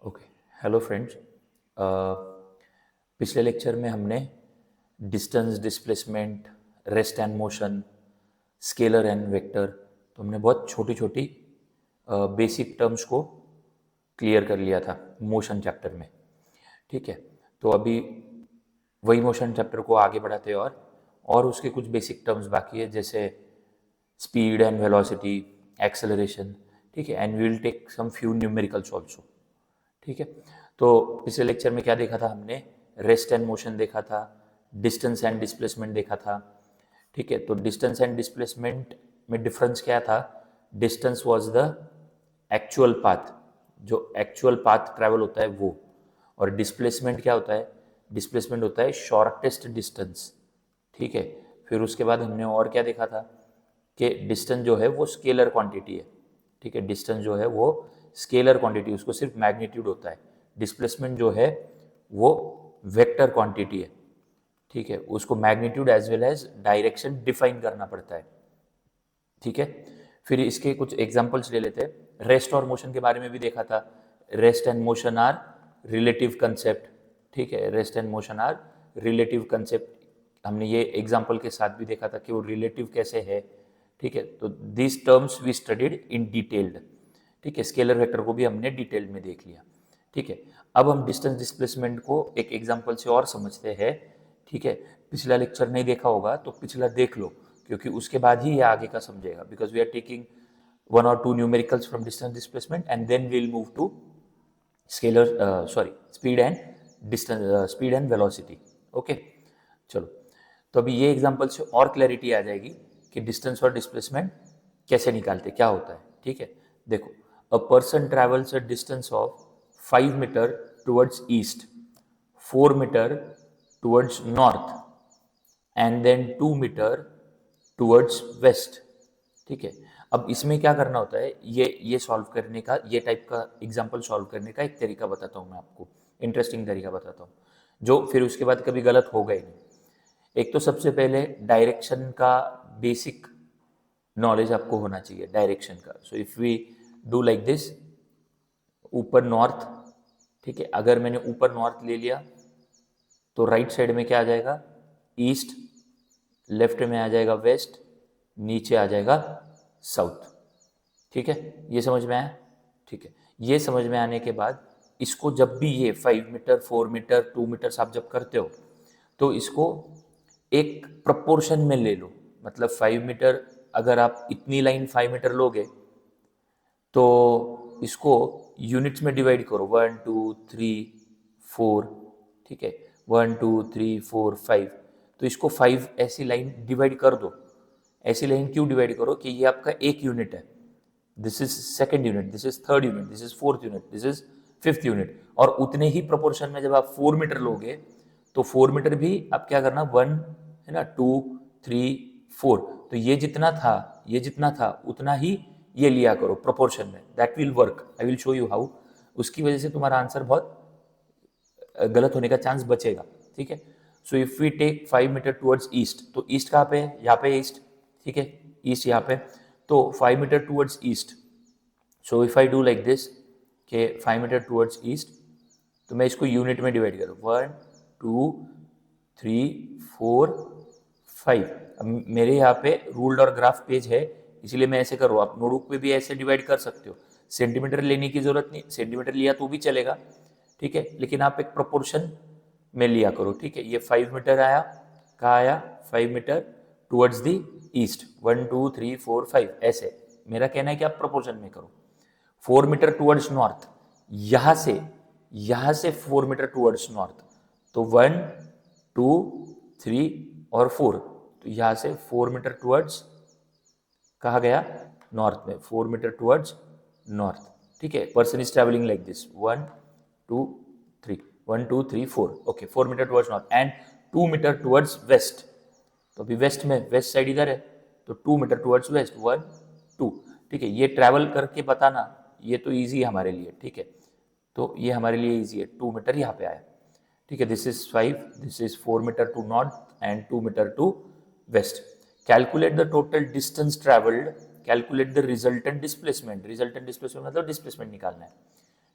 Okay. Hello friends. पिछले lecture में हमने distance, displacement, rest and motion, scalar and vector, तो हमने बहुत छोटी छोटी बेसिक टर्म्स को क्लियर कर लिया था मोशन चैप्टर में। ठीक है, तो अभी वही मोशन चैप्टर को आगे बढ़ाते हैं और उसके कुछ बेसिक टर्म्स बाकी है, जैसे स्पीड एंड वेलोसिटी, एक्सेलरेशन। ठीक है, and we will take some few numericals also. ठीक है, तो पिछले लेक्चर में क्या देखा था हमने? रेस्ट एंड मोशन देखा था, डिस्टेंस एंड डिस्प्लेसमेंट देखा था। ठीक है, तो डिस्टेंस एंड डिस्प्लेसमेंट में डिफरेंस क्या था? Distance was the actual path, जो एक्चुअल पाथ ट्रैवल होता है वो। और डिस्प्लेसमेंट क्या होता है? डिस्प्लेसमेंट होता है शॉर्टेस्ट डिस्टेंस। ठीक है, फिर उसके बाद हमने और क्या देखा था कि डिस्टेंस जो है वो स्केलर क्वांटिटी है। ठीक है, डिस्टेंस जो है वो स्केलर क्वांटिटी, उसको सिर्फ मैग्नीट्यूड होता है। डिस्प्लेसमेंट जो है वो वेक्टर क्वांटिटी है। ठीक है, उसको magnitude as well as direction define करना पड़ता है। ठीक है, फिर इसके कुछ एग्जांपल्स ले लेते हैं। रेस्ट और मोशन के बारे में भी देखा था। Rest and motion are relative concept. ठीक है, rest and motion are relative concept. हमने ये एग्जांपल के साथ भी देखा था कि वो रिलेटिव कैसे है। ठीक है, तो this terms we studied in detailed. ठीक है, स्केलर वेक्टर को भी हमने डिटेल में देख लिया। ठीक है, अब हम डिस्टेंस डिस्प्लेसमेंट को एक एग्जांपल से और समझते हैं। ठीक है, पिछला लेक्चर नहीं देखा होगा तो पिछला देख लो, क्योंकि उसके बाद ही ये आगे का समझेगा, because we are taking one और two numericals from distance displacement and then we will move to scalar sorry speed and distance, speed and velocity. Okay, चलो, तो अभी ये एग्जांपल से और क्लैरिटी आ जाएगी कि डिस्टेंस और डिस्प्लेसमेंट कैसे निकालते, क्या होता है। ठीक है, देखो, a person travels a distance of 5 metre towards east, 4 metre towards north and then 2 metre towards west. ठीक है, अब इसमें क्या करना होता है, ये सॉल्व करने का, ये टाइप का एग्जांपल सॉल्व करने का एक तरीका बताता हूँ मैं आपको, इंटरेस्टिंग तरीका बताता हूँ, जो फिर उसके बाद कभी गलत होगा ही नहीं। एक तो सबसे पहले डायरेक्शन का बेसिक नॉलेज आपको होना चाहिए, डायरेक्शन का। So if we do like this, ऊपर नॉर्थ। ठीक है, अगर मैंने ऊपर नॉर्थ ले लिया तो राइट साइड में क्या आ जाएगा? ईस्ट। लेफ्ट में आ जाएगा वेस्ट, नीचे आ जाएगा साउथ। ठीक है, ये समझ में आया? ठीक है, ये समझ में आने के बाद इसको जब भी ये 5 मीटर, 4 मीटर, 2 मीटर आप जब करते हो तो इसको एक प्रपोर्शन में ले लो। मतलब 5 मीटर, अगर आप इतनी लाइन 5 मीटर लोगे तो इसको यूनिट्स में डिवाइड करो, 1 2 3 4। ठीक है, 1 2 3 4 5, तो इसको 5 ऐसी लाइन डिवाइड कर दो। ऐसी लाइन क्यों डिवाइड करो? कि ये आपका एक यूनिट है, this is second unit, this is third unit, this is fourth unit, this is fifth unit. और उतने ही प्रोपोर्शन में जब आप 4 मीटर लोगे तो 4 मीटर भी आप क्या करना, 1 है ना, 2 3 4, तो ये जितना था, ये जितना था उतना ही ये लिया करो प्रोपोर्शन में। That will work, I will show you how. उसकी वजह से तुम्हारा आंसर बहुत गलत होने का चांस बचेगा। ठीक है, so if we take 5 metre towards east, तो ईस्ट कहाँ पे है? यहाँ पे ईस्ट। ठीक है, ईस्ट यहाँ पे, तो 5 metre towards east. So if I do like this के 5 मीटर टुवर्ड्स ईस्ट, तो मैं इसको यूनिट में डिवाइड करूँ, 1 2 3 4 5। अब मेरे यहाँ पे रूल्ड और ग्राफ पेज है, इसलिए मैं ऐसे करूँ। आप नोटबुक पे भी ऐसे डिवाइड कर सकते हो, सेंटीमीटर लेने की जरूरत नहीं, सेंटीमीटर लिया तो भी चलेगा। ठीक है, लेकिन आप एक प्रोपोर्शन में लिया करो। ठीक है, ये 5 मीटर आया, कहाँ आया? 5 मीटर टुवर्ड्स द ईस्ट, 1 2 3 4 5, ऐसे। मेरा कहना है कि आप प्रोपोर्शन में करो। 4 मीटर टुवर्ड्स नॉर्थ, यहां से 4 मीटर टुवर्ड्स नॉर्थ, तो 1 2 3 और 4, तो यहां से 4 मीटर टुवर्ड्स कहा गया? नॉर्थ में, 4 मीटर टुवर्ड्स नॉर्थ। ठीक है, person is travelling like this, 1 2 3, 1 2 3 4, okay, 4 metre towards north and 2 metre towards west. तो अभी वेस्ट में, वेस्ट साइड इधर है, तो 2 मीटर टुवर्ड्स वेस्ट, 1 2। ठीक है, ये ट्रैवल करके बताना, ये तो ईजी है हमारे लिए। ठीक है, तो ये हमारे लिए ईजी है, 2 मीटर यहाँ पे आया। ठीक है, this is 5, this is 4 metre to north and 2 metre to west. Calculate the total distance travelled, calculate the resultant displacement. Resultant displacement मतलब डिस्प्लेसमेंट निकालना है।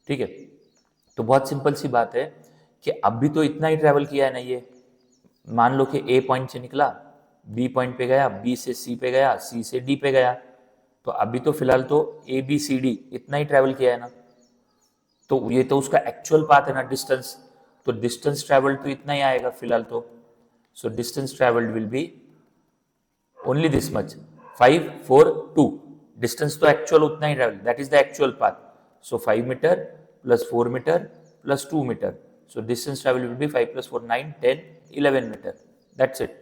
ठीक है, तो बहुत सिंपल सी बात है कि अभी तो इतना ही ट्रैवल किया है ना ये, मान लो कि ए पॉइंट से निकला, बी पॉइंट पे गया, बी से सी पे गया, सी से डी पे गया, तो अभी तो फिलहाल तो ए बी सी डी इतना ही ट्रैवल किया है ना, तो ये तो उसका एक्चुअल पाथ है ना, डिस्टेंस, तो डिस्टेंस ट्रैवल्ड तो इतना ही आएगा फिलहाल तो। So distance travelled will be only this much, 5 4 2, distance तो एक्चुअल उतना ही travel, that is the actual path. So 5 metre plus 4 metre plus 2 metre, so distance travel will be 5 plus 4 9 10 11 metre, that's it.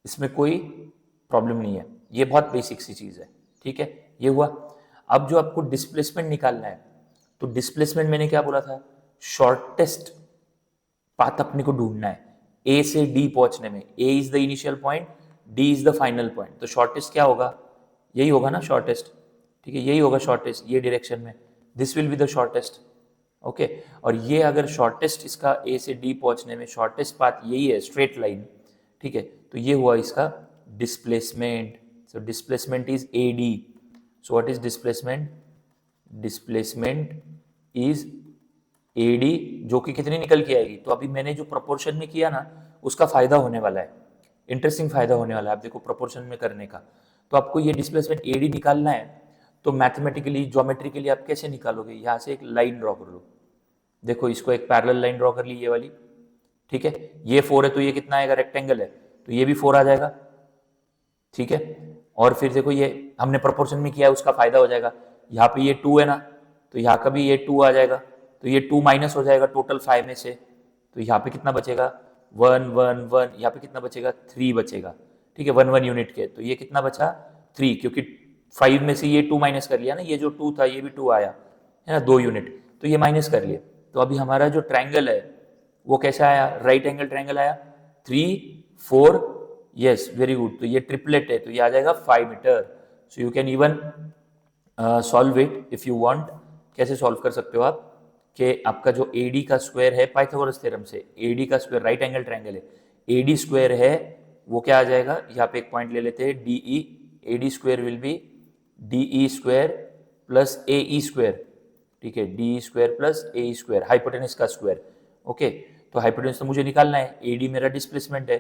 इसमें कोई problem नहीं है, ये बहुत basic सी चीज है, ठीक है, ये हुआ। अब जो आपको डिस्प्लेसमेंट निकालना है, तो डिस्प्लेसमेंट मैंने क्या बोला था, शॉर्टेस्ट पाथ अपने को ढूंढना है ए से डी पहुंचने में। A is the initial point, D is the final point, तो शॉर्टेस्ट क्या होगा, यही होगा ना शॉर्टेस्ट, ठीक है, यही होगा शॉर्टेस्ट, ये डायरेक्शन में, this will be the shortest, okay. और ये अगर शॉर्टेस्ट इसका ए से डी पहुंचने में शॉर्टेस्ट पाथ यही है, स्ट्रेट लाइन, ठीक है, तो ये हुआ इसका displacement. So displacement is A D. So what is displacement, displacement is A D, जो कि कितनी निकल के आएगी, तो अभी मैंने जो प्रोपोर्शन में किया ना उसका फायदा होने वाला है, इंटरेस्टिंग फायदा होने वाला है, आप देखो प्रोपोर्शन में करने का। तो आपको ये डिस्प्लेसमेंट ए डी निकालना है, तो मैथमेटिकली ज्योमेट्रिकली आप कैसे निकालोगे, यहाँ से एक लाइन ड्रॉ कर लो, देखो इसको एक पैरेलल लाइन ड्रॉ कर ली ये वाली, ठीक है, ये 4 है तो ये कितना आएगा, रेक्टेंगल है तो ये भी 4 आ जाएगा, ठीक है। और फिर देखो ये हमने प्रोपोर्शन में किया है, उसका फायदा हो जाएगा, यहाँ पे ये 2 है ना, तो यहाँ का भी ये 2 आ जाएगा, तो ये 2 माइनस हो जाएगा टोटल 5 में से, तो यहाँ पे कितना बचेगा 1 1 1, यहाँ पे कितना बचेगा 3 बचेगा, ठीक है, 1 1 यूनिट के, तो ये कितना बचा 3, क्योंकि 5 में से ये 2 माइनस कर लिया ना, ये जो 2 था ये भी 2 आया है ना, 2 यूनिट, तो ये माइनस कर लिए। तो अभी हमारा जो ट्रायंगल है वो कैसा आया, राइट एंगल ट्रायंगल आया, 3 4, यस वेरी गुड, तो ये ट्रिपलेट है तो ये आ जाएगा 5 metre. So you can even solve it if you want. कैसे सॉल्व कर सकते हो आप, कि आपका जो AD का स्क्वायर है पाइथागोरस थ्योरम से, AD का स्क्वायर राइट एंगल ट्रायंगल है, AD स्क्वायर है वो क्या आ जाएगा, यहाँ पे एक पॉइंट ले लेते हैं DE, AD square will B DE square plus AE square, ठीक है, DE square plus AE square, hypotenuse का स्क्वायर, ओके। तो हाइपोटेनस तो मुझे निकालना है, AD मेरा डिस्प्लेसमेंट है,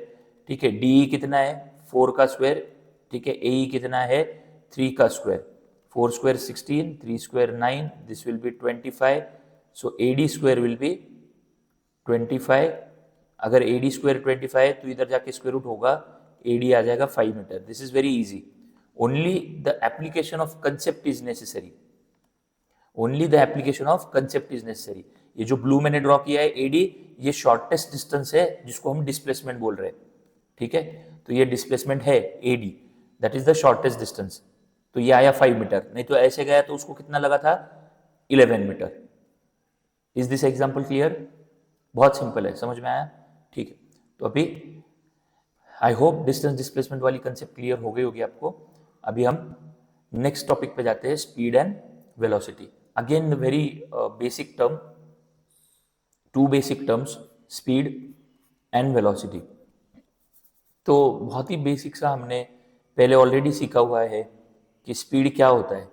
ठीक है, DE कितना है 4 का स्क्वायर, ठीक है, AE कितना है 3 का square, 4 square 16, 3 square 9, this will be 25, so AD square will be 25। अगर AD स्क्वायर 25 तो इधर जाके स्क्वायर रूट होगा, AD आ जाएगा 5 मीटर। This is very easy, only the application of concept is necessary, only the application of concept is necessary. ये जो ब्लू मैंने ड्रॉ किया है AD, ये शॉर्टेस्ट डिस्टेंस है जिसको हम डिस्प्लेसमेंट बोल रहे हैं, ठीक है, तो ये डिस्प्लेसमेंट है AD, that is the shortest distance, तो ये आया 5 मीटर, नहीं तो ऐसे गया तो उसको कितना लगा था 11 metre. Is this example clear, बहुत सिंपल है, समझ में आया, ठीक है। तो अभी आई होप डिस्टेंस डिस्प्लेसमेंट वाली कंसेप्ट क्लियर हो गई होगी आपको। अभी हम नेक्स्ट टॉपिक पे जाते हैं, speed and velocity. Again very basic term, two basic terms, speed and velocity. तो बहुत ही बेसिक सा हमने पहले ऑलरेडी सीखा हुआ है कि स्पीड क्या होता है,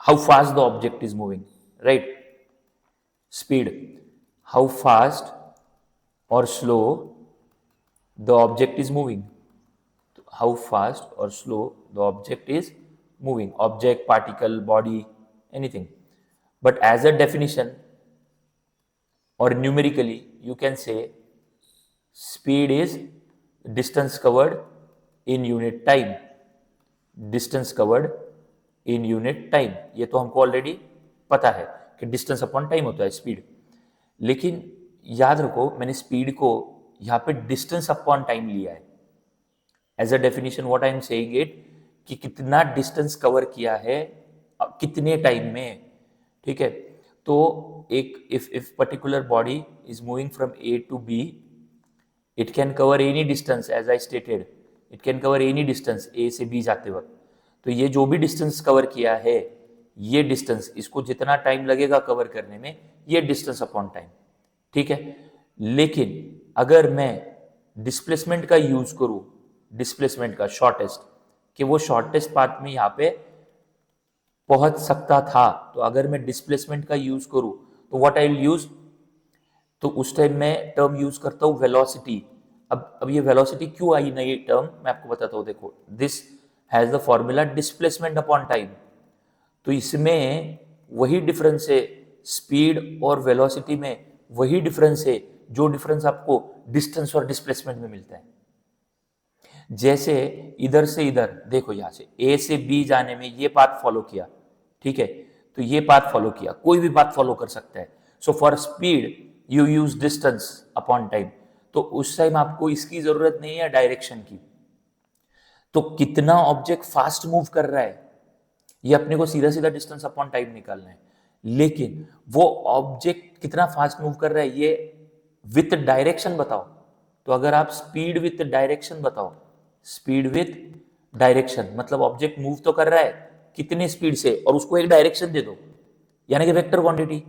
how fast the object is moving, right. Speed, how fast और slow the object is moving, how fast और slow the object is moving, object, particle, body, anything. But as a definition or numerically, you can say speed is distance covered in unit time, distance covered in unit time। ये तो हमको already पता है कि distance upon time होता है speed, लेकिन याद रखो मैंने स्पीड को यहाँ पे डिस्टेंस अपॉन टाइम लिया है। As a definition what I am saying it, कि कितना डिस्टेंस कवर किया है कितने टाइम में, ठीक है। तो एक if particular body is moving from A to B, it can cover any distance, as I stated, it can cover any distance A से B जाते वक्त। तो ये जो भी डिस्टेंस कवर किया है, ये डिस्टेंस, इसको जितना टाइम लगेगा कवर करने में, ये डिस्टेंस अपॉन टाइम, ठीक है। लेकिन अगर मैं डिस्प्लेसमेंट का यूज करूं, डिस्प्लेसमेंट का शॉर्टेस्ट, कि वो शॉर्टेस्ट पाथ में यहाँ पे पहुंच सकता था, तो अगर मैं डिस्प्लेसमेंट का यूज करूं तो व्हाट आई विल यूज, तो उस टाइम मैं टर्म यूज करता हूँ वेलोसिटी। अब ये वेलोसिटी क्यों आई नई टर्म, मैं आपको बताता हूँ। देखो, this has the formula displacement upon time. तो इसमें वही डिफरेंस है, स्पीड और वेलोसिटी में वही डिफरेंस है जो डिफरेंस आपको डिस्टेंस और डिस्प्लेसमेंट में मिलता है। जैसे इधर से इधर देखो, यहां से ए से बी जाने में ये पाथ फॉलो किया, ठीक है, तो ये पाथ फॉलो किया, कोई भी पाथ फॉलो कर सकता है। So for speed you use distance upon time. तो उस टाइम आपको इसकी जरूरत नहीं है डायरेक्शन की। तो कितना ऑब्जेक्ट फास्ट मूव कर रहा है ये अपने को सीधा सीधा डिस्टेंस अपॉन टाइम निकालना है, लेकिन वो ऑब्जेक्ट कितना फास्ट मूव कर रहा है ये विथ डायरेक्शन बताओ। तो अगर आप स्पीड विथ डायरेक्शन बताओ, स्पीड विथ डायरेक्शन मतलब ऑब्जेक्ट मूव तो कर रहा है कितने स्पीड से, और उसको एक डायरेक्शन दे दो, यानी कि वेक्टर क्वांटिटी।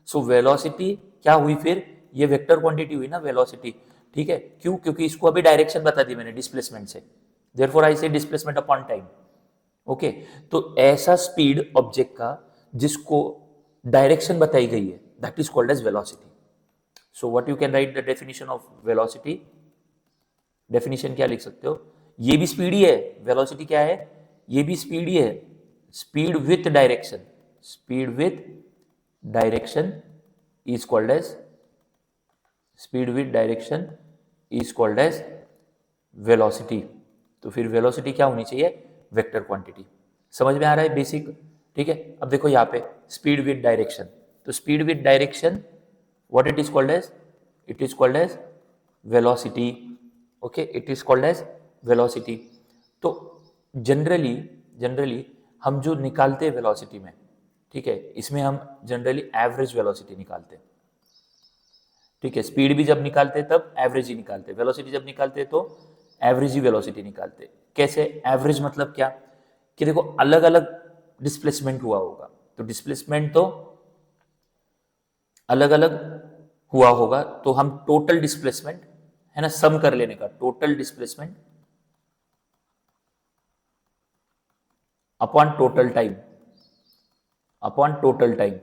सो वेलोसिटी क्या हुई फिर, ये वेक्टर क्वांटिटी हुई ना वेलोसिटी, ठीक है। क्यों, क्योंकि इसको अभी डायरेक्शन बता दी मैंने डिस्प्लेसमेंट से, देयरफॉर आई से डिस्प्लेसमेंट अपॉन टाइम। ओके, तो ऐसा स्पीड ऑब्जेक्ट का जिसको डायरेक्शन बताई गई है, that is called as velocity. So what you can write the definition of velocity, definition क्या लिख सकते हो, ये भी स्पीड ही है, वेलोसिटी क्या है, ये भी स्पीड ही है, speed with direction, speed with direction is called as, speed with direction is called as velocity. तो फिर वेलोसिटी क्या होनी चाहिए, वेक्टर क्वांटिटी। समझ में आ रहा है बेसिक, ठीक है। अब देखो यहाँ पे स्पीड विथ डायरेक्शन, तो speed with direction what it is called as, it is called as velocity. Okay, it is called as velocity. तो जनरली जनरली हम जो निकालते हैं वेलोसिटी में, ठीक है, इसमें हम जनरली एवरेज वेलोसिटी निकालते हैं, ठीक है। स्पीड भी जब निकालते हैं तब एवरेज ही निकालते हैं, वेलोसिटी जब निकालते हैं तो एवरेज ही वेलोसिटी निकालते हैं। कैसे एवरेज, मतलब क्या कि देखो अलग अलग डिस्प्लेसमेंट हुआ होगा, तो डिस्प्लेसमेंट तो अलग अलग हुआ होगा, तो हम टोटल डिस्प्लेसमेंट है ना सम कर लेने का, total displacement upon total time, upon total time.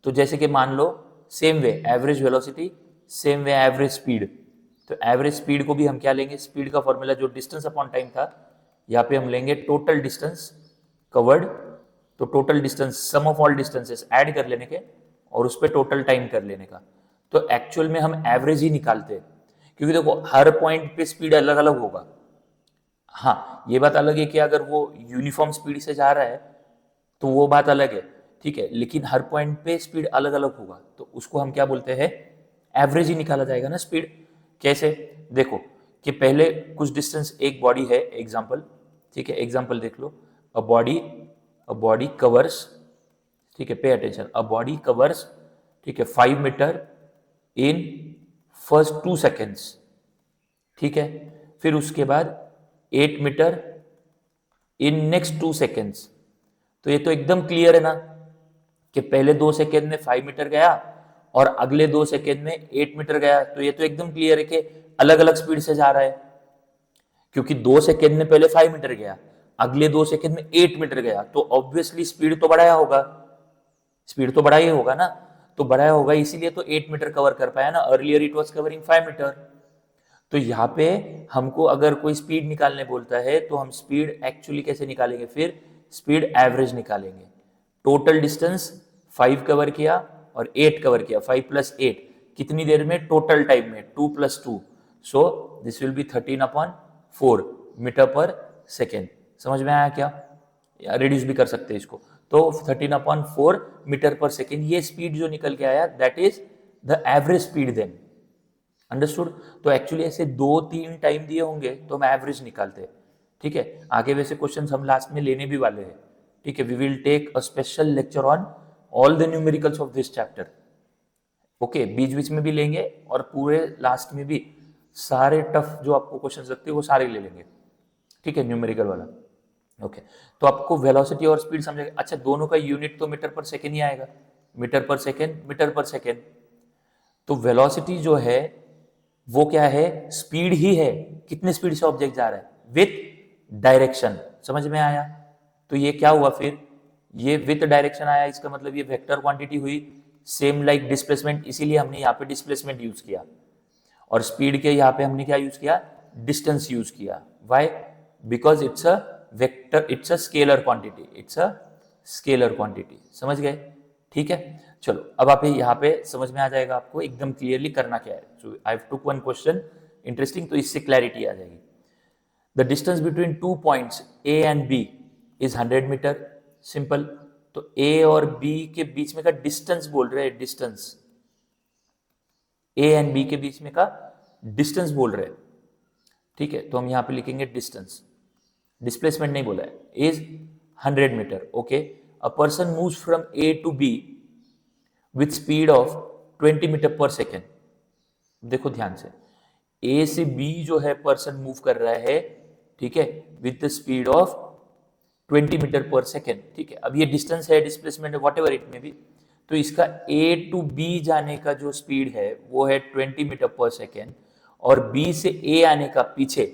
तो जैसे कि मान लो same way average velocity, same way average speed, तो एवरेज स्पीड को भी हम क्या लेंगे, स्पीड का फॉर्मूला जो डिस्टेंस अपॉन टाइम था, यहाँ पे हम लेंगे टोटल डिस्टेंस कवर्ड। तो total distance sum of all distances add कर लेने के और उस पर टोटल टाइम कर लेने का। तो एक्चुअल में हम एवरेज ही निकालते हैं, क्योंकि देखो हर पॉइंट पे स्पीड अलग अलग होगा। हाँ, ये बात अलग है कि अगर वो यूनिफॉर्म स्पीड से जा रहा है तो वो बात अलग है, ठीक है, लेकिन हर पॉइंट पे स्पीड अलग अलग होगा, तो उसको हम क्या बोलते हैं, एवरेज ही निकाला जाएगा ना स्पीड। कैसे, देखो कि पहले कुछ डिस्टेंस एक बॉडी है एग्जांपल, ठीक है, एग्जांपल देख लो, अ बॉडी कवर्स, ठीक है, pay attention, a body covers, ठीक है, 5 मीटर इन फर्स्ट 2 सेकेंड्स, ठीक है, फिर उसके बाद 8 मीटर इन नेक्स्ट 2 सेकेंड्स। तो ये तो एकदम क्लियर है ना कि पहले 2 सेकेंड में 5 मीटर गया और अगले 2 सेकेंड में 8 मीटर गया, तो ये तो एकदम क्लियर है कि अलग अलग स्पीड से जा रहा है, क्योंकि 2 सेकेंड में पहले 5 मीटर गया, अगले 2 सेकेंड में 8 मीटर गया, तो ऑब्वियसली स्पीड तो बढ़ाया होगा, स्पीड तो बढ़ाया होगा ना, तो बढ़ाया होगा इसीलिए तो 8 मीटर कवर कर पाया ना, earlier it was covering 5 metre. तो यहाँ पे हमको अगर कोई स्पीड निकालने बोलता है तो हम स्पीड एक्चुअली कैसे निकालेंगे, फिर स्पीड एवरेज निकालेंगे। टोटल डिस्टेंस 5 कवर किया और 8 कवर किया, 5 प्लस 8 कितनी देर में, टोटल टाइम में 2 plus 2, so this will be 13/4 metre per second. समझ में आया क्या, रिड्यूस भी कर सकते हैं इसको, तो 13/4 मीटर पर सेकेंड ये स्पीड जो निकल के आया that is the average speed then, understood. तो एक्चुअली ऐसे 2-3 टाइम दिए होंगे तो हम एवरेज निकालते हैं, ठीक है। आगे वैसे क्वेश्चंस हम लास्ट में लेने भी वाले हैं, ठीक है, we will take a special lecture on all the numericals of this chapter, okay, बीच बीच में भी लेंगे और पूरे लास्ट में भी सारे टफ जो आपको क्वेश्चंस लगते हैं वो सारे ले लेंगे, ठीक है, न्यूमेरिकल वाला, ओके। तो आपको वेलोसिटी और स्पीड समझेगा, अच्छा दोनों का यूनिट तो मीटर पर सेकेंड ही आएगा, metre per second, metre per second. तो वेलोसिटी जो है वो क्या है, स्पीड ही है, कितने स्पीड से ऑब्जेक्ट जा रहा है, विथ डायरेक्शन। समझ में आया, तो ये क्या हुआ फिर, ये विथ डायरेक्शन आया, इसका मतलब ये वेक्टर क्वांटिटी हुई, सेम लाइक डिस्प्लेसमेंट, इसीलिए हमने यहाँ पे डिस्प्लेसमेंट यूज किया, और स्पीड के यहाँ पे हमने क्या यूज किया, डिस्टेंस यूज किया। Why? Because it's a vector, it's a scalar quantity, it's a scalar quantity. समझ गए? ठीक है, चलो अब आप यहाँ पे समझ में आ जाएगा आपको एकदम क्लियरली करना क्या है। So I have took one question interesting, तो इससे क्लैरिटी आ जाएगी। The distance between 2 points A and B is 100 metre. Simple, तो ए और बी के बीच में का डिस्टेंस बोल रहे हैं, डिस्टेंस ए एंड बी के बीच में का डिस्टेंस बोल रहे हैं। ठीक है, तो हम यहां पे लिखेंगे डिस्टेंस, डिस्प्लेसमेंट नहीं बोला है, is 100 metre. Okay, a person moves from A to B with speed of 20 metre per second. देखो ध्यान से, ए से बी जो है पर्सन मूव कर रहा है, ठीक है, with the speed of 20 metre per second. ठीक है, अब ये डिस्टेंस है, डिस्प्लेसमेंट है, वॉट एवर इट में भी, तो इसका ए टू बी जाने का जो स्पीड है वो है 20 मीटर पर सेकेंड, और बी से ए आने का पीछे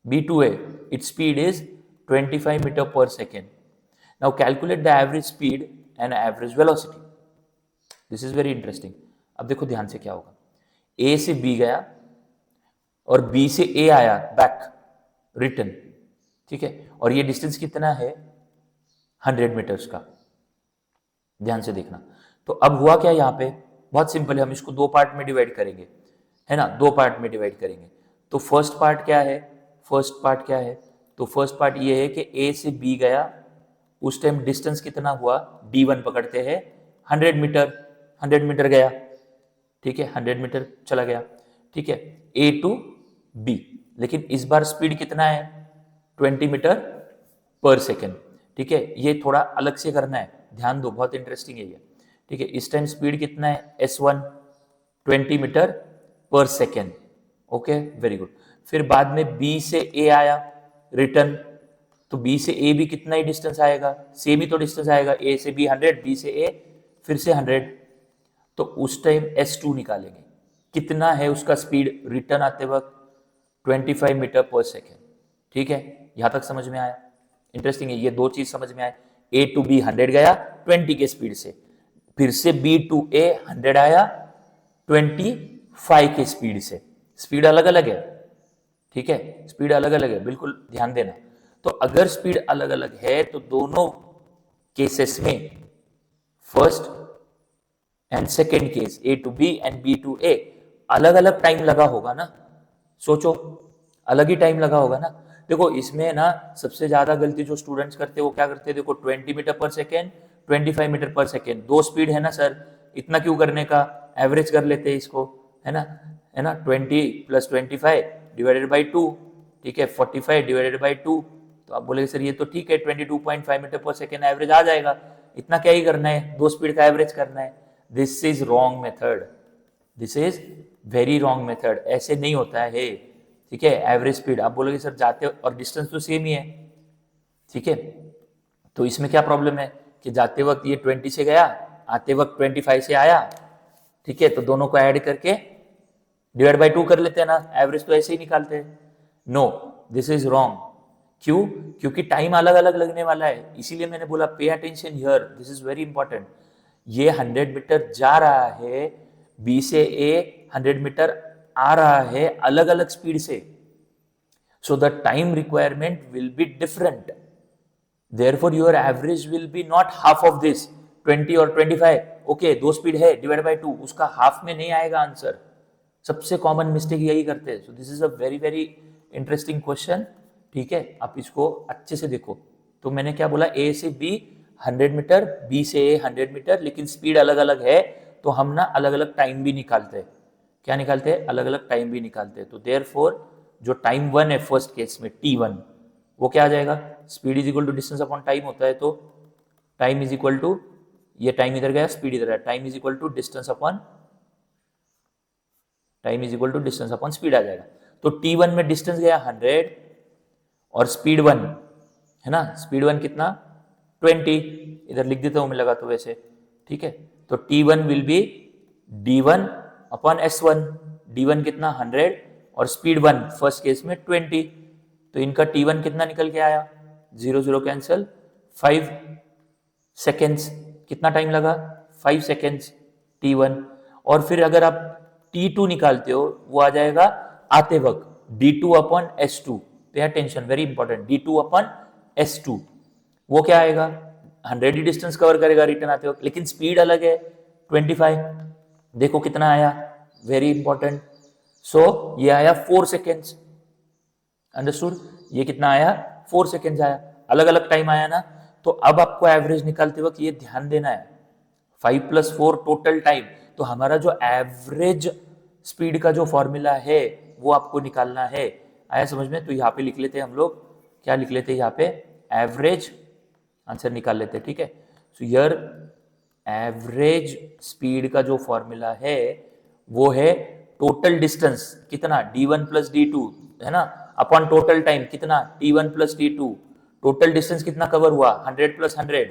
B to A, it's speed is 25 metre per second. Now calculate the average speed and average velocity. This is very interesting. अब देखो ध्यान से क्या होगा, ए से बी गया और बी से ए आया बैक रिटर्न। ठीक है, और ये डिस्टेंस कितना है, 100 मीटर्स का। ध्यान से देखना, तो अब हुआ क्या यहाँ पे, बहुत सिंपल है, हम इसको दो पार्ट में डिवाइड करेंगे, है ना, दो पार्ट में डिवाइड करेंगे। तो फर्स्ट पार्ट क्या है, फर्स्ट पार्ट क्या है, तो फर्स्ट पार्ट ये है कि ए से बी गया, उस टाइम डिस्टेंस कितना हुआ, D1 पकड़ते हैं, 100 मीटर, 100 मीटर गया। ठीक है, 100 मीटर चला गया। ठीक है, ए टू बी, लेकिन इस बार स्पीड कितना है, 20 मीटर पर सेकेंड। ठीक है, ये थोड़ा अलग से करना है, ध्यान दो, बहुत इंटरेस्टिंग है ये। ठीक है, इस टाइम स्पीड कितना है, S1 20 metre per second. Okay, very good. फिर बाद में B से A आया रिटर्न, तो B से A भी कितना ही डिस्टेंस आएगा, सेम ही तो डिस्टेंस आएगा, A से B 100, B से A फिर से 100, तो उस टाइम S2 निकालेंगे, कितना है उसका स्पीड रिटर्न आते वक्त, 25 मीटर पर सेकेंड। ठीक है, यहां तक समझ में आया? इंटरेस्टिंग है, ये दो चीज समझ में आए, A टू B 100 गया 20 के स्पीड से, फिर से B टू A 100 आया 25 के स्पीड से। स्पीड अलग अलग है, ठीक है, स्पीड अलग अलग है, बिल्कुल ध्यान देना। तो अगर स्पीड अलग अलग है तो दोनों केसेस में, first and second case, A to B and B to A, अलग अलग टाइम लगा होगा ना, सोचो, अलग ही टाइम लगा होगा ना। देखो इसमें ना सबसे ज्यादा गलती जो स्टूडेंट्स करते हैं वो क्या करते हैं, देखो 20 metre per second, 25 metre per second, दो स्पीड है ना सर, इतना क्यों करने का, एवरेज कर लेते हैं इसको, है ना, है ना, 20 प्लस 25 डिवाइडेड बाई 2, ठीक है, 45 डिवाइडेड बाई 2, तो आप बोलेगे सर ये तो ठीक है, 22.5 मीटर पर सेकेंड एवरेज आ जाएगा, इतना क्या ही करना है, दो स्पीड का एवरेज करना है। This is wrong method, this is very wrong method, ऐसे नहीं होता है। ठीक है, एवरेज स्पीड, आप बोलोगे सर जाते और डिस्टेंस तो सेम ही है, ठीक है, तो इसमें क्या प्रॉब्लम है कि जाते वक्त ये 20 से गया, आते वक्त 25 से आया, ठीक है, तो दोनों को ऐड करके डिवाइड बाई 2 कर लेते हैं ना, एवरेज तो ऐसे ही निकालते हैं। No, this is wrong. क्यों? क्योंकि टाइम अलग अलग लगने वाला है, इसीलिए मैंने बोला pay attention here, this is very important. ये 100 मीटर जा रहा है, बी से ए 100 मीटर आ रहा है अलग अलग स्पीड से, so the time requirement will be different, therefore your average will be not half of this 20 और 25। ओके, दो स्पीड है, डिवाइड बाय 2, उसका हाफ में नहीं आएगा आंसर, सबसे कॉमन मिस्टेक यही करते हैं। So this is a very very interesting question. ठीक है, आप इसको अच्छे से देखो। तो मैंने क्या बोला, ए से बी 100 मीटर, बी से ए 100 मीटर, लेकिन स्पीड अलग अलग है, तो हम ना अलग अलग टाइम भी निकालते हैं। क्या निकालते हैं? अलग अलग टाइम भी निकालते हैं। तो देयरफॉर जो टाइम 1 है फर्स्ट केस में T1, वो क्या आ जाएगा, speed is equal to distance upon time होता है, तो टाइम इज इक्वल टू, ये टाइम इधर गया, स्पीड इधर है, time is equal to distance upon, time is equal to distance upon speed आ जाएगा। तो T1 में डिस्टेंस गया 100 और स्पीड 1 है ना, स्पीड 1 कितना 20, इधर लिख देता हूं मैं लगा तो वैसे, ठीक है, तो T1 will be D1 upon S1, D1 कितना 100 और स्पीड 1 फर्स्ट केस में 20, तो इनका T1 कितना निकल के आया, 0 0 कैंसिल, 5 सेकेंड्स, कितना टाइम लगा 5 सेकेंड्स t1, और फिर अगर आप t2 निकालते हो वो आ जाएगा आते वक्त d2 upon s2। Pay attention, very important, d2 upon s2 वो क्या आएगा, 100 ही डिस्टेंस कवर करेगा रिटर्न आते वक्त, लेकिन स्पीड अलग है 25। देखो कितना आया, वेरी इंपॉर्टेंट, सो ये आया 4 सेकेंड्स, अंडरस्टूड, ये कितना आया 4 सेकेंड्स आया, अलग अलग टाइम आया ना। तो अब आपको एवरेज निकालते वक्त ये ध्यान देना है 5 + 4 टोटल टाइम, तो हमारा जो एवरेज स्पीड का जो फॉर्मूला है वो आपको निकालना है। आया समझ में? तो यहाँ पे लिख लेते हैं हम लोग, क्या लिख लेते हैं यहाँ पे, एवरेज, आंसर निकाल लेते हैं, ठीक है। सो हियर एवरेज स्पीड का जो फॉर्मूला है वो है टोटल डिस्टेंस कितना d1 + d2 है ना, अपॉन टोटल टाइम कितना t1 + t2, टोटल डिस्टेंस कितना कवर हुआ 100 + 100,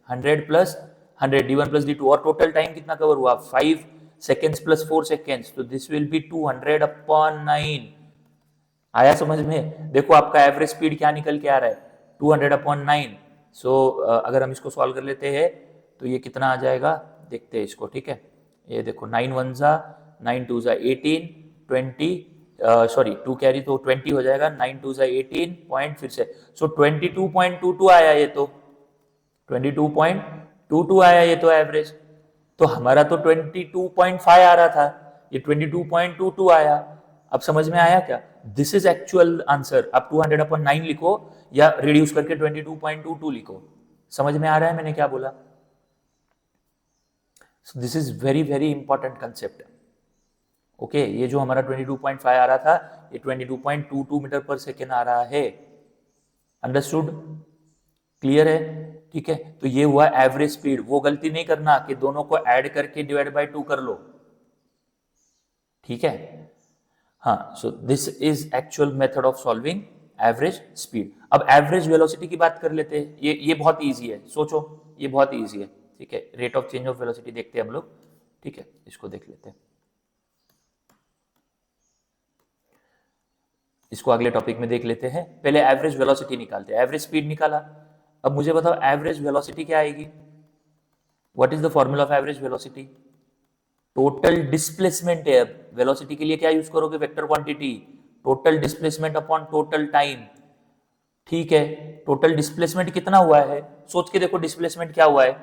100 + 100 d1 + d2, और टोटल टाइम कितना कवर हुआ 5 सेकेंड्स + 4 सेकेंड्स, तो दिस विल बी 200/9। आया समझ में? देखो आपका एवरेज स्पीड क्या निकल के आ रहा है 200/9। सो अगर हम इसको सॉल्व कर लेते हैं तो ये कितना आ जाएगा, देखते हैं इसको, ठीक है। ये देखो 9 1 जा 9 2 जा 18, 20 सॉरी 2 कैरी तो 20 हो जाएगा, 9 2 जा 18 पॉइंट फिर से, सो 22.22 आया, ये तो 22.22 आया ये तो एवरेज। तो हमारा तो 22.5 आ रहा था, ये 22.22 आया। अब समझ में आया क्या? This is actual answer. आप 200/9 लिखो या रिड्यूस करके 22.22 लिखो। समझ में आ रहा है मैंने क्या बोला? So this is very very important concept. Okay ये जो हमारा 22.5 आ रहा था ये 22.22 मीटर पर सेकेंड आ रहा है, अंडरस्टूड, क्लियर है, ठीक है। तो ये हुआ एवरेज स्पीड। वो गलती नहीं करना कि दोनों को ऐड करके डिवाइड बाय 2 कर लो, ठीक है। हाँ, so this is actual method of solving average speed. अब एवरेज वेलोसिटी की बात कर लेते हैं, ये बहुत इजी है, सोचो ये बहुत इजी है, ठीक है। Rate of change of velocity देखते हैं हम लोग, ठीक है, इसको देख लेते हैं, इसको अगले टॉपिक में देख लेते हैं। पहले एवरेज वेलोसिटी निकालते हैं, एवरेज स्पीड निकाला। अब मुझे बताओ एवरेज वेलोसिटी क्या आएगी, what is the formula of average velocity? Total displacement है। वेलोसिटी के लिए क्या यूज करोगे, vector quantity, total displacement upon total time, ठीक है। टोटल डिस्प्लेसमेंट कितना हुआ है, सोच के देखो डिस्प्लेसमेंट क्या हुआ है,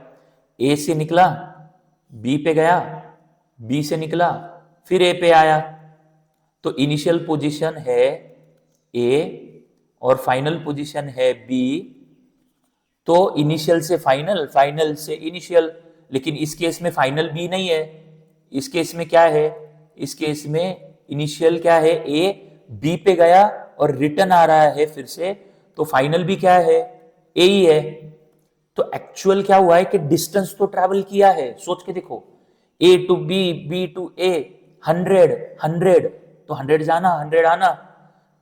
ए से निकला बी पे गया, बी से निकला फिर ए पे आया, तो इनिशियल पोजीशन है ए और फाइनल पोजीशन है बी, तो इनिशियल से फाइनल, फाइनल से इनिशियल, लेकिन इस केस में फाइनल बी नहीं है, इस केस में क्या है, इस केस में इनिशियल क्या है ए, बी पे गया और रिटर्न आ रहा है फिर से, तो फाइनल भी क्या है ए ही है। तो एक्चुअल क्या हुआ है कि डिस्टेंस तो ट्रैवल किया है, सोच के देखो, ए टू बी, बी टू ए, 100 100, तो 100 जाना 100 आना,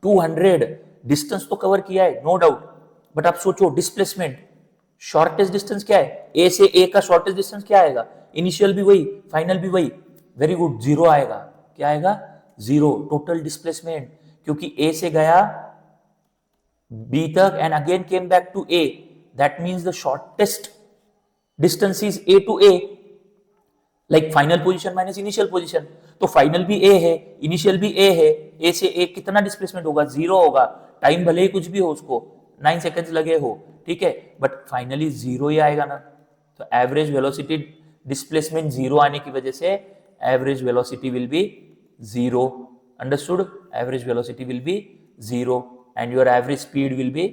200 डिस्टेंस तो कवर किया है नो डाउट। बट आप सोचो डिस्प्लेसमेंट, शॉर्टेस्ट डिस्टेंस क्या है, ए से ए का शॉर्टेस्ट डिस्टेंस क्या आएगा, इनिशियल भी वही फाइनल भी वही, वेरी गुड, जीरो आएगा। क्या आएगा, जीरो, टोटल डिस्प्लेसमेंट, क्योंकि ए से गया बी तक and again came back to A, that means the shortest distance is A to A, like final position minus initial position, तो फाइनल भी ए है इनिशियल भी ए है, ए से ए कितना डिस्प्लेसमेंट होगा, जीरो होगा, टाइम भले ही कुछ भी हो उसको 9 सेकेंड्स लगे हो, ठीक है, बट फाइनली जीरो ही आएगा ना। तो एवरेज वेलोसिटी डिस्प्लेसमेंट जीरो आने की वजह से average velocity will be zero, understood, average velocity will be zero and your average speed will be,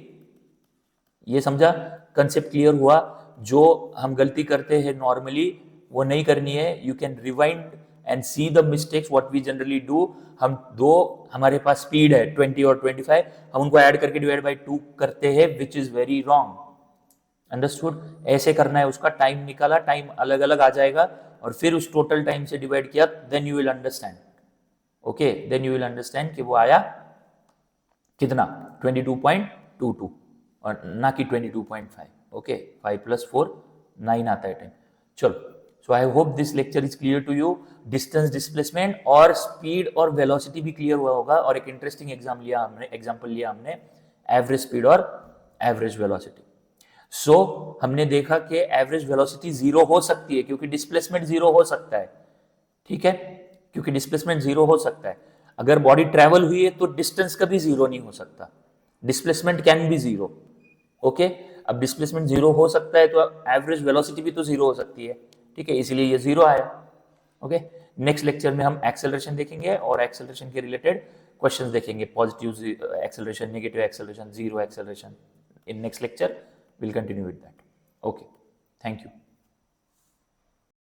ये समझा, कंसेप्ट क्लियर हुआ। जो हम गलती करते हैं नॉर्मली वो नहीं करनी है, you can rewind and see the mistakes what we generally do. हम दो, हमारे पास स्पीड है 20 और 25, हम उनको ऐड करके डिवाइड बाय 2 करते हैं, which is very wrong, understood. ऐसे करना है, उसका टाइम निकाला, टाइम अलग अलग आ जाएगा और फिर उस टोटल टाइम से डिवाइड किया, then you will understand, okay, then you will understand कि वो आया कितना 22.22 और ना कि 22.5, ओके, 5 + 4 9 आता है टाइम। चलो, so I hope this lecture is clear to you. Distance, displacement और स्पीड और वेलोसिटी भी क्लियर हुआ होगा, और एक इंटरेस्टिंग एग्जाम्पल लिया हमने एवरेज स्पीड और एवरेज वेलोसिटी। सो हमने देखा कि एवरेज वेलोसिटी जीरो हो सकती है क्योंकि डिस्प्लेसमेंट जीरो हो सकता है, ठीक है, क्योंकि डिस्प्लेसमेंट जीरो हो सकता है। अगर बॉडी ट्रेवल हुई है तो डिस्टेंस कभी जीरो नहीं हो सकता, displacement can be zero. Okay, अब डिस्प्लेसमेंट जीरो हो सकता है तो एवरेज वेलोसिटी भी तो जीरो हो सकती है, ठीक है, इसलिए ये जीरो आया। ओके, नेक्स्ट लेक्चर में हम एक्सेलरेशन देखेंगे और एक्सेलरेशन के रिलेटेड क्वेश्चंस देखेंगे, positive acceleration, negative acceleration, zero acceleration. In next lecture will continue with that. Okay, thank you.